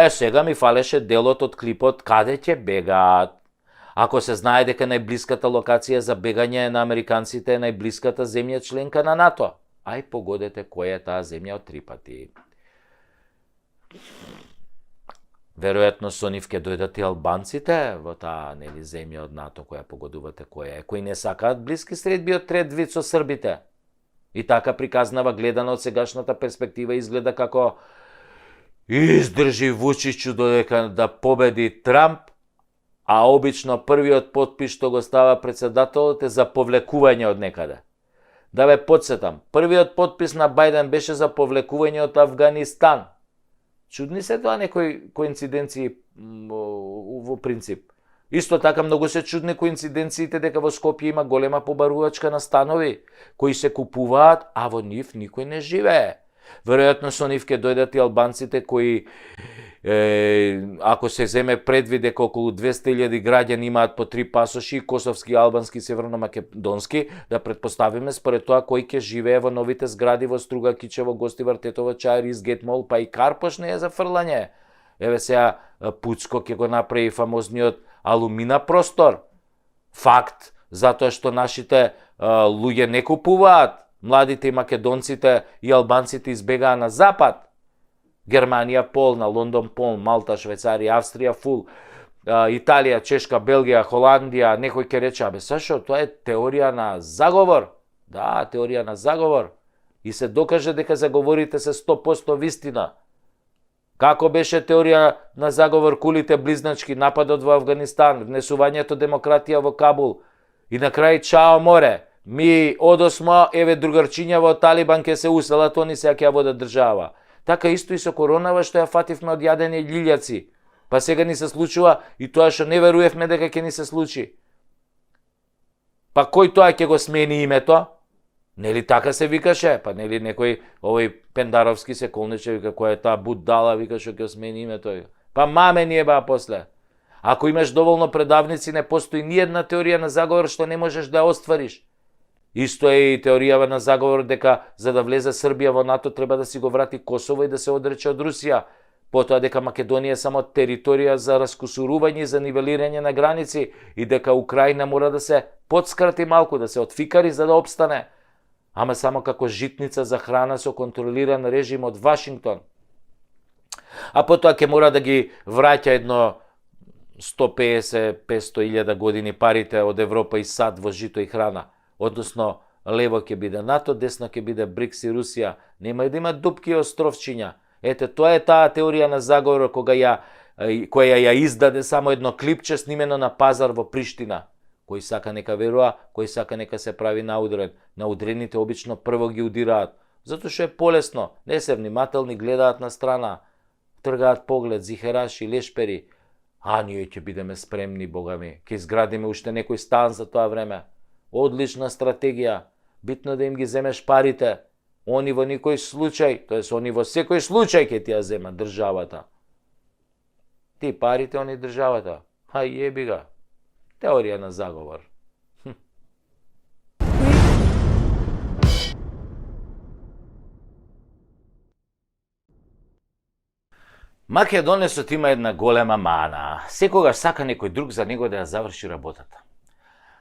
Сега ми фалеше делот од клипот каде ќе бегаат. Ако се знае дека најблиската локација за бегање на американците е најблиската земја членка на НАТО, ај погодете која е таа земја од 3 пати. Веројатно со нив ќе дојдат и албанците во таа земја од НАТО која погодувате која е, кои не сакаат блиски средби од трет вид со србите. И така приказнава гледано од сегашната перспектива изгледа како издржи Вучичу додека да победи Трамп, а обично првиот подпис што го става председателот е за повлекување од некаде. Да ве подсетам, првиот подпис на Бајден беше за повлекување од Афганистан. Чудни се тоа некои коинциденции во принцип. Исто така многу се чудни коинциденциите дека во Скопје има голема побарувачка на станови, кои се купуваат, а во нив никој не живее. Веројатно со нив ќе дојдат и албанците кои, ако се земе предвид дека околу 200.000 граѓани имаат по 3 пасоши, косовски, албански, северно-македонски, да предпоставиме според тоа кој ќе живее во новите згради во Струга, Кичево, Гостивар, Тетово, Чаир, Изгет Мол, па и Карпош не е за фрлање. Еве сега Пуцко ќе го направи фамозниот алумина простор. Факт, затоа што нашите луѓе не купуваат. Младите и македонците и албанците избегаа на запад. Германија полна, Лондон полн, Малта, Швајцарија, Австрија фул, Италија, Чешка, Белгија, Холандија, некој ќе рече, абе Сашо, тоа е теорија на заговор. Да, теорија на заговор. И се докаже дека заговорите се 100% вистина. Како беше теорија на заговор кулите близначки, нападот во Афганистан, внесувањето демократија во Кабул и на крај чао море. Ми одосмо, еве другарчиња во Талибан ке се уселат, они се ќе ја водат држава. Така исто и со коронава што ја фативме од јадење лилјаци. Па сега ни се случува и тоа што не веруевме дека ќе ни се случи. Па кој тоа ќе го смени името? Нели така се викаше? Па нели некој овој Пендаровски се колнеше, вика, која е таа будала, вика, што ќе смени името. Па маме ни еба после. Ако имаш доволно предавници, не постои ни една теорија на заговор што не можеш да ја оствариш. Исто е и теоријава на заговор дека за да влезе Србија во НАТО треба да си го врати Косово и да се одрече од Русија. Потоа дека Македонија е само територија за раскусурување и за нивелирање на граници и дека Украина мора да се подскрати малку, да се отфикари за да опстане. Ама само како житница за храна со контролиран режим од Вашингтон. А потоа ќе мора да ги враќа едно 150-500 илјада години парите од Европа и САД во жито и храна. Односно, лево ќе биде НАТО, десно ќе биде БРИКС и Русија. Нема да има дупки и островчиња. Ете, тоа е таа теорија на заговор која ја издаде само едно клипче снимено на пазар во Приштина. Кој сака нека верува, кој сака нека се прави наудрен. Наудрените обично прво ги удираат, затоа што е полесно, не се внимателни, гледаат на страна, тргаат поглед, зихераши, лешпери. А ние ќе бидеме спремни, Бога ми, ќе изградиме уште некој стан за тоа време. Одлична стратегија, битно да им ги земеш парите. Они во никој случај, тоест они во секој случај ќе ти ја земат државата. Ти парите, они државата. Хај јеби га. Теорија на заговор. Македонецот има една голема мана. Секогаш сака некој друг за него да ја заврши работата.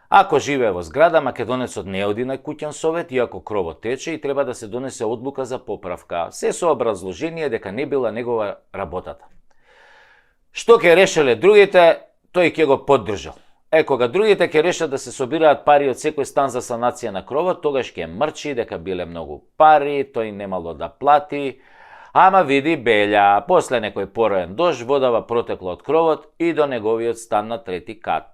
Ако живее во зграда, македонецот не оди на куќен совет, иако кровот тече и треба да се донесе одлука за поправка. Се со образложение дека не била негова работата. Што ќе решеле другите, тој ќе го поддржал. Кога другите ќе решат да се собираат пари од секој стан за санација на кровот, тогаш ќе мрчи дека биле многу пари, тој немало да плати. Ама види Белја, после некој пороен дожд, водава протекло од кровот и до неговиот стан на трети кат.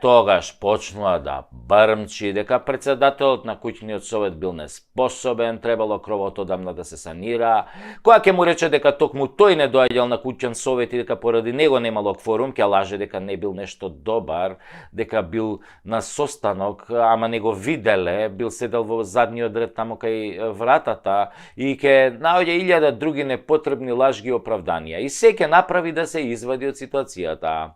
Тогаш почнува да брмчи дека председателот на куќниот совет бил неспособен, требало кровот одамна да се санира. Која ќе му рече дека токму тој не доаѓал на куќен совет и дека поради него немало кворум, ќе лаже дека не бил нешто добар, дека бил на состанок, ама не го виделе, бил седел во задниот ред таму кај вратата и ќе наоѓа илјада други непотребни лажги оправданија. И се ќе направи да се извади од ситуацијата.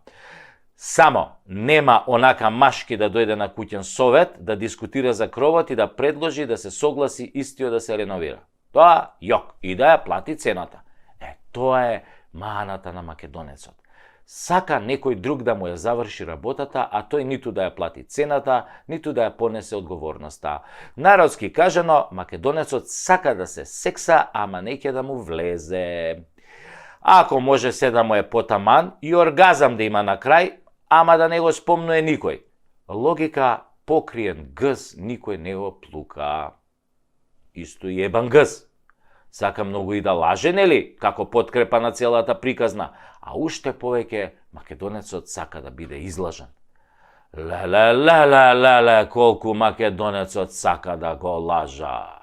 Само нема онака машки да дојде на куќен совет, да дискутира за кровот и да предложи да се согласи истиот да се реновира. Тоа јок и да ја плати цената. Тоа е маната на македонецот. Сака некој друг да му ја заврши работата, а тој ниту да ја плати цената, ниту да ја понесе одговорноста. Народски кажано, македонецот сака да се секса, ама не ќе да му влезе. Ако може се да му е потаман и оргазам да има на крај, ама да не го спомнуе никој. Логика покриен гъс никој не го плука. Исто и ебан гъс. Сака многу и да лаже, нели, како подкрепа на целата приказна, а уште повеќе македонецот сака да биде излажен. Леле, колку македонецот сака да го лажат.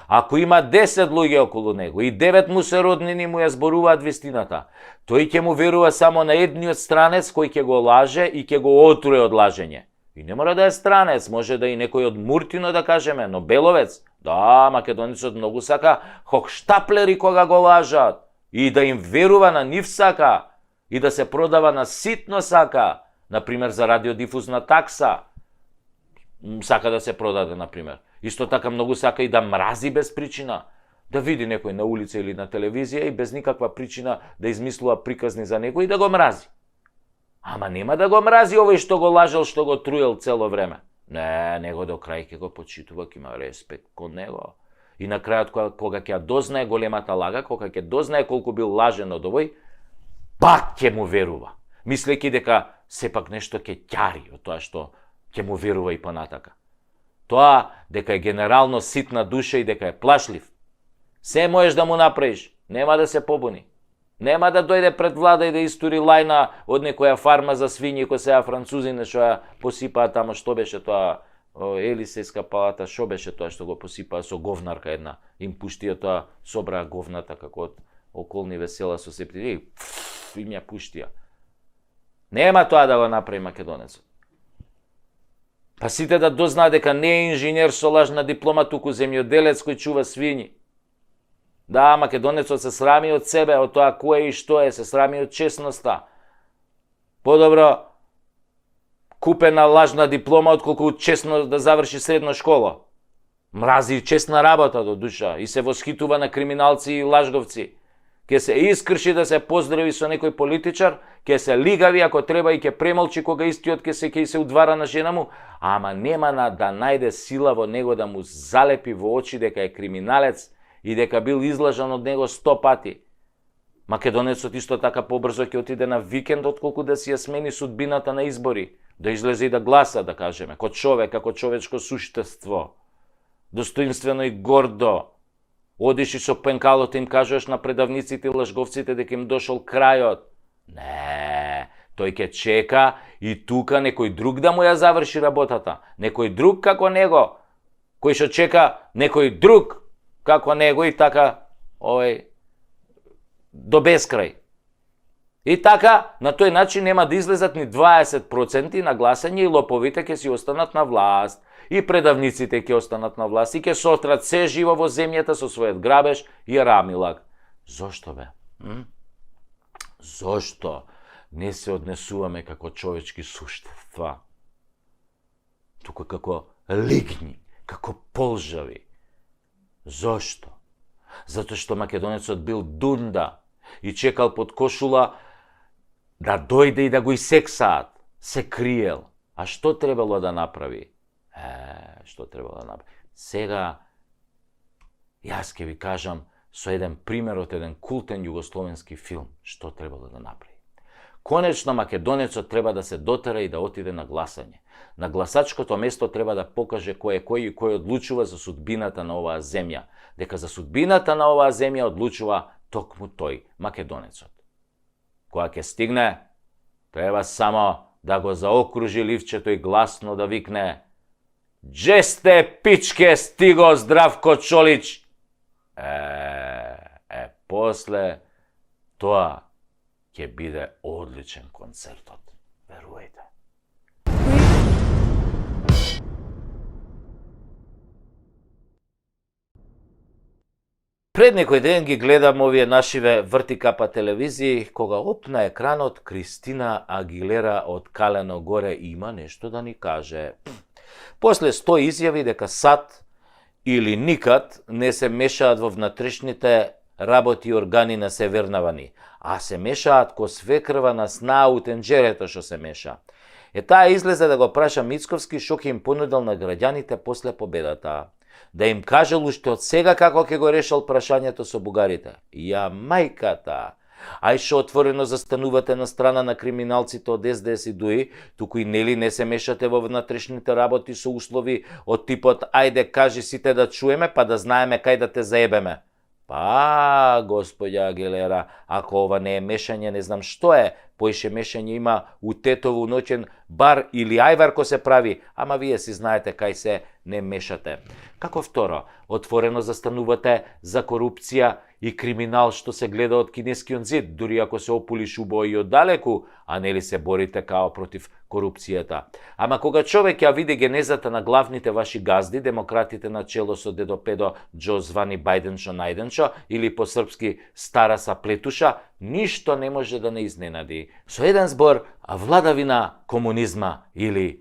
Ако има 10 луѓе околу него и 9 му се роднини му ја зборуваат вистината, тој ќе му верува само на едниот странец кој ќе го лаже и ќе го отруе од лажење. И не мора да е странец, може да и некој од Муртино да кажеме, но Беловец. Да, македонецот многу сака хохштаплери кога го лажат и да им верува на нив сака и да се продава на ситно сака, например за радиодифузна такса. Сака да се продаде, например. Исто така многу сака и да мрази без причина. Да види некој на улица или на телевизија и без никаква причина да измислува приказни за некој и да го мрази. Ама нема да го мрази овој што го лажел, што го труел цело време. Не, него до крај ќе го почитува, ќе има респект кон него. И на крајот кога ќе дознае големата лага, кога ќе дознае колку бил лажен од овој, пак ќе му верува. Мислејќи дека сепак нешто ќе ќари од тоа што ќе му верува и понатака. Тоа дека е генерално ситна душа и дека е плашлив. Се можеш да му направиш, нема да се побуни. Нема да дојде пред влада и да истури лајна од некоја фарма за свињи кој сега французине што ја посипаа тамо, што беше тоа, Елисејска палата, што беше тоа што го посипаа со говнарка една. Им пуштија тоа, собраа говната како од околни весела со септиви, им ја пуштија. Нема тоа да го направи македонецот. Па сите да дознаат дека не е инженер со лажна диплома, туку земјоделец кој чува свињи. Да, македонецот се срами од себе, од тоа кој е и што е, се срами од честноста. Подобро купена лажна диплома, отколку честно да заврши средна школа. Мрази честна работа до душа и се восхитува на криминалци и лажговци. Ке се искрши да се поздрави со некој политичар, ке се лигави ако треба и ке премолчи кога истиот ке се удвара на жена му, ама нема да најде сила во него да му залепи во очи дека е криминалец и дека бил излажан од него 100 пати. Македонецот исто така побрзо ќе отиде на викенд отколку да си ја смени судбината на избори, да излезе и да гласа, да кажеме, како човек, како човечко суштество. Достоинствено и гордо. Одиш и со пенкалот им кажуваш на предавниците и лажговците дека им дошол крајот. Не, тој ќе чека и тука некој друг да му ја заврши работата. Некој друг како него, кој што чека некој друг како него и така до бескрај. И така, на тој начин нема да излезат ни 20% на гласање и лоповите ќе си останат на власт. И предавниците ќе останат на власт и ќе сотрат се живо во земјата со својот грабеж и рамилак. Зошто бе? Зошто не се однесуваме како човечки суштества? Туку како ликни, како полжави. Зошто? Затоа што македонецот бил дунда и чекал под кошула да дојде и да го исексаат. Се криел. А што требало да направи? Што требало да направи? Сега, јас ќе ви кажам со еден пример од еден култен југословенски филм, што требало да направи. Конечно, македонецот треба да се дотера и да отиде на гласање. На гласачкото место треба да покаже кој е кој и кој одлучува за судбината на оваа земја. Дека за судбината на оваа земја одлучува токму тој, македонецот. Кога ќе стигне, треба само да го заокружи ливчето и гласно да викне: "Дже сте, пичке, стиго Здравко Чолич!" После тоа ќе биде одличен концертот. Верувајте. Пред некој ден ги гледам овие нашиве вртикапа телевизии, кога оп на екранот Кристина Агилера од Калено горе има нешто да ни каже. После 100 изјави дека сад или никад не се мешаат во внатрешните работи и органи на Севернавани, а се мешаат ко свекрва на снаа у тенџерето што се меша. Таа излезе да го праша Мицковски што ќе им понудил на граѓаните после победата. Да им кажел уште од сега како ќе го решил прашањето со бугарите. Ја мајката! Ај што отворено застанувате на страна на криминалците од СДС и ДУИ, туку и нели не се мешате во внатрешните работи со услови од типот ајде кажи сите да чуеме па да знаеме кај да те заебеме. Па, господја Агилера, ако ова не е мешање, не знам што е. Поише мешање има у Тетово ноќен бар или ајвар ко се прави, ама вие си знаете кај се не мешате. Како второ, отворено застанувате за корупција и криминал што се гледа од Кинескиот зид, дури ако се опулиш убаво и оддалеку, а нели се борите као против корупцијата. Ама кога човек ја види генезата на главните ваши газди, демократите на чело со дедо Педо Џо звани Бајденчо Најденчо или по српски Стара Саплетуша, ништо не може да не изненади. Со еден збор, владавина комунизма или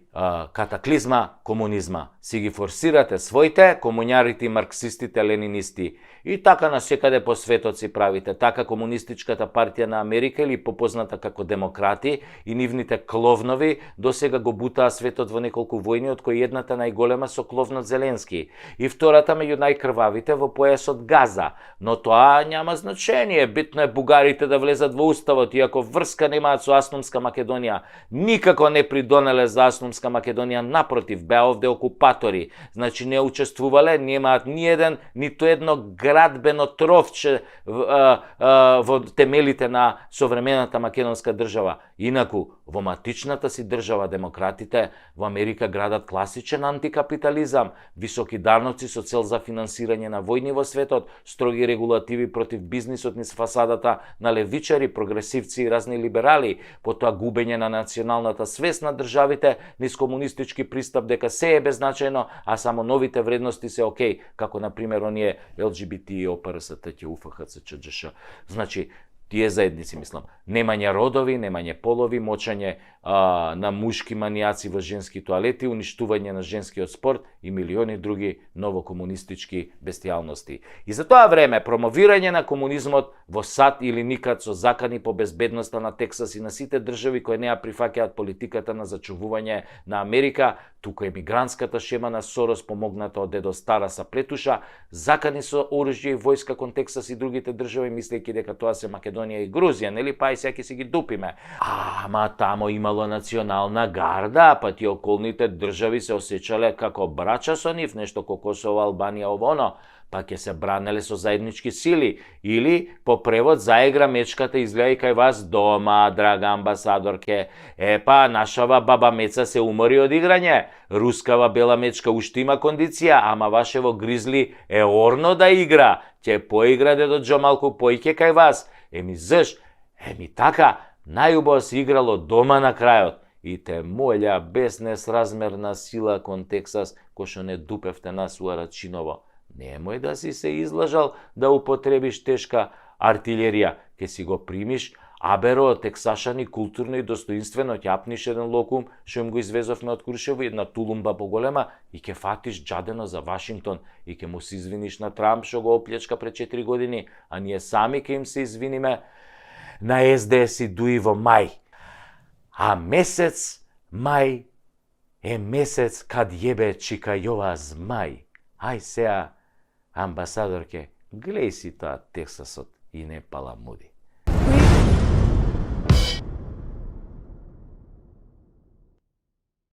катаклизма комунизма. Си ги форсирате своите комуњарите и марксистите ленинисти. И така на секаде по светот си правите. Така Комунистичката партија на Америка или попозната како демократи и нивните кловнови досега го бутаа светот во неколку војни, од кои едната најголема со кловнот Зеленски и втората меѓу најкрвавите во појасот Газа. Но тоа няма значение. Битно е бугарите да влезат во уставот, иако врска немаат со Асномска Македонија. Никако не придонеле за Асномска Македонија, напротив, беа овде окупатори. Значи не учествувале, немаат ни едно градбено тровче во темелите на современата македонска држава. Инаку, во матичната си држава демократите во Америка градат класичен антикапитализам, високи даноци со цел за финансирање на војни во светот, строги регулативи против бизнисот низ фасадата на левичари, прогресивци и разни либерали, потоа губење на националната свест на државите низ комунистички пристап дека се е беззначајно, а само новите вредности се окей, како на пример оние ЛГБТ, ОПРСТ, УФХЦ, ЧДШ. Значи, тие заедници, мислам, немање родови, немање полови, мочање на мушки манијаци во женски тоалети, уништување на женскиот спорт и милиони други новокомунистички бестијалности. И за тоа време, промовирање на комунизмот во САД или никад со закани по безбедноста на Тексас и на сите држави кои не ја прифаќаат политиката на зачувување на Америка, туку емигрантската шема на Сорос помогната од дедо Стара са плетуша, закани со оружје и војска кон Тексас и другите држави, мислејќи дека тоа се Македонија и Грузија, нели, па и сега ќе си ги дупиме. Ама тамо имало национална гарда, па тие околните држави се осеќале како брача со нив, нешто ко Косово, Албанија, овоно, па ќе се бранеле со заеднички сили. Или, по превод, заигра мечката изгледа кај вас дома, драга амбасадорке. Епа, нашава баба Меца се умори од играње. Рускава бела мечка уште има кондиција, ама вашево гризли е орно да игра. Ќе поигра дедо Џо малку поиќе кај вас. Еми заш? Еми така, најубаво се играло дома на крајот. И те молја без несразмерна сила кон Тексас, кој што не дупевте нас у Арачиново. Немој да си се излажал да употребиш тешка артилерија, ке си го примиш, аберо тексашани културно и достоинствено ќе апниш еден локум, што им го извезовме од Крушево, една тулумба поголема, и ќе фатиш джадено за Вашингтон, и ќе му се извиниш на Трамп што го оплечка пред 4 години, а ние сами ќе им се извиниме на СДС и ДУИ во мај. А месец мај е месец кад јебе чика јова змај. Ај сеа, амбасадорке, глеј си тоа Тексасот и не паламуди.